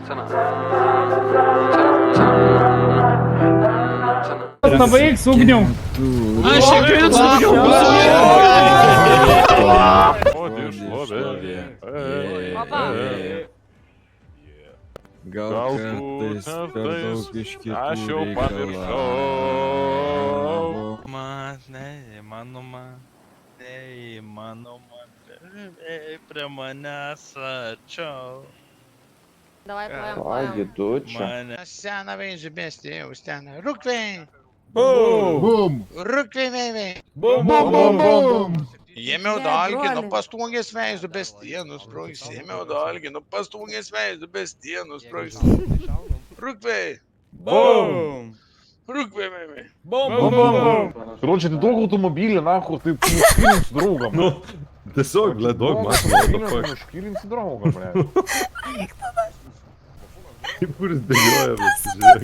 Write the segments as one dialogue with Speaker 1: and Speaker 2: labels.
Speaker 1: На ВХ с огнем.
Speaker 2: Gal kartais per daug
Speaker 3: Aš jau
Speaker 2: iškitų
Speaker 3: pamiršau.
Speaker 4: Neįmanoma, prie manęs arčiau.
Speaker 5: Давай плывем,
Speaker 3: Лаги,
Speaker 5: плывем.
Speaker 3: доча.
Speaker 4: Сяна вейзу бести, устяна. Руквей!
Speaker 1: Бум!
Speaker 4: Rukvei vei!
Speaker 1: Бум-бум-бум!
Speaker 4: Ėmiau
Speaker 5: Ne,
Speaker 4: dalgį,
Speaker 5: broli.
Speaker 4: nu pastūgės veizų be stienų sprūgs. Ėmiau dalgį, nu pastūgės veizų be stienų sprūgs. Rukvei!
Speaker 1: Бум!
Speaker 4: Rukvei vei!
Speaker 1: Бум-бум-бум!
Speaker 3: Короче, ты долго автомобиле, нахуй, ты шкилин с другом.
Speaker 2: Nu, tiesiog, ble, daug mašinų.
Speaker 3: Шкилин с другом, блядь.
Speaker 2: Kaip kuris bėgioja, bet žiūrėk.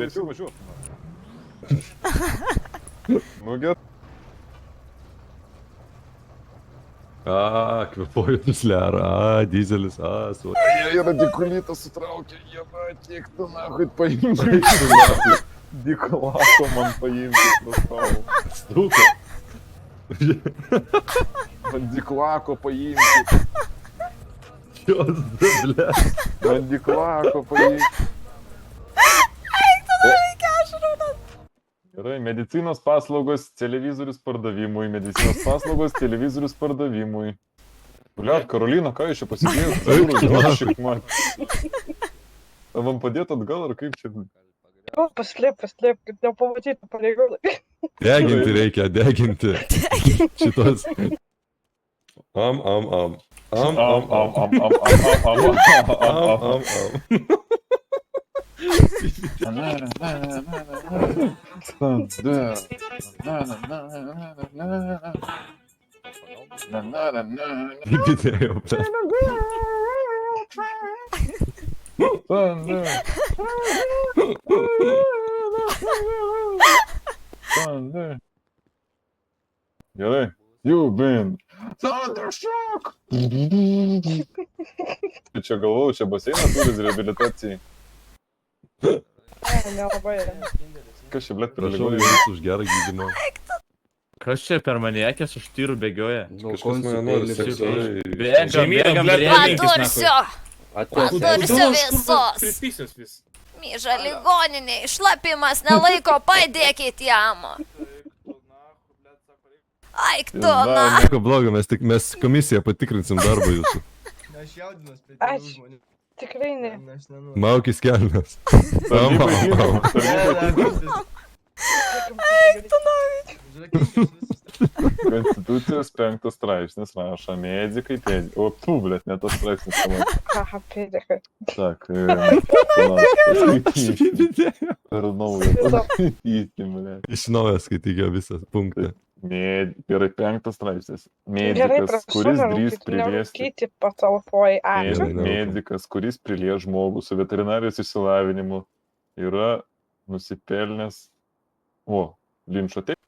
Speaker 3: Lėčiau važiuot. Nu, gerai.
Speaker 2: A, kvepuoju duslerą, dizelis, su.
Speaker 3: Я радикулита суtraukė, jeba, tiek tu nahui paimti. Diklato man paimti, prašau.
Speaker 2: Struka.
Speaker 3: Man diklako paimti.
Speaker 2: Jos, ble.
Speaker 3: Man diklako paimti. Gerai, medicinos paslaugos, televizorius pardavimui, medicinos paslaugos, televizorius pardavimui. Bliat, Karolina, ką jūs čia pasidėjot? Ar man padėt atgal, ar kaip čia?
Speaker 6: Paslėp, kad nepamatytų pareigūnai.
Speaker 2: Deginti reikia, deginti. Šitos. Am. Didėjo, ble.
Speaker 3: Gerai. You've been Thundershock! Čia galvojau, čia baseinas turis reabilitacijai.
Speaker 6: Nelabai.
Speaker 3: Kas čia, blėt,
Speaker 2: Prašau
Speaker 3: priligoja?
Speaker 2: jums už gerą gydymą.
Speaker 7: Kas čia per maniakės už tyrų bėgioja?
Speaker 2: Kažkas mane nori seksualiai.
Speaker 7: Bėgam,
Speaker 5: Padursiu! Padursiu visus! Myža ligoninė, išlapimas nelaiko, padėkit jam! Aik tu, na!
Speaker 2: Nieko blogo, mes komisiją patikrinsim darbą jūsų.
Speaker 6: Ačiū. Tikrai ne.
Speaker 2: Maukis kelnes.
Speaker 3: Konstitucijos 5 straipsnis rašo, medikai pėdė. O, tu, blėt, ne tas straipsnis.
Speaker 6: Haha, pėdėkai.
Speaker 3: Tak, paskaitysim. Per naują paskaitysim, blėt.
Speaker 2: Iš naujo skaitykio visą punktą.
Speaker 3: Gerai, 5 straipsnis.
Speaker 6: Gerai,
Speaker 3: Medikas, kuris drįs priliesti.
Speaker 6: Nerūkyti patalpoj. Ačiū.
Speaker 3: Medikas, kuris prilies žmogų su veterinarijos išsilavinimu, yra nusipelnęs. O, linčo teisės.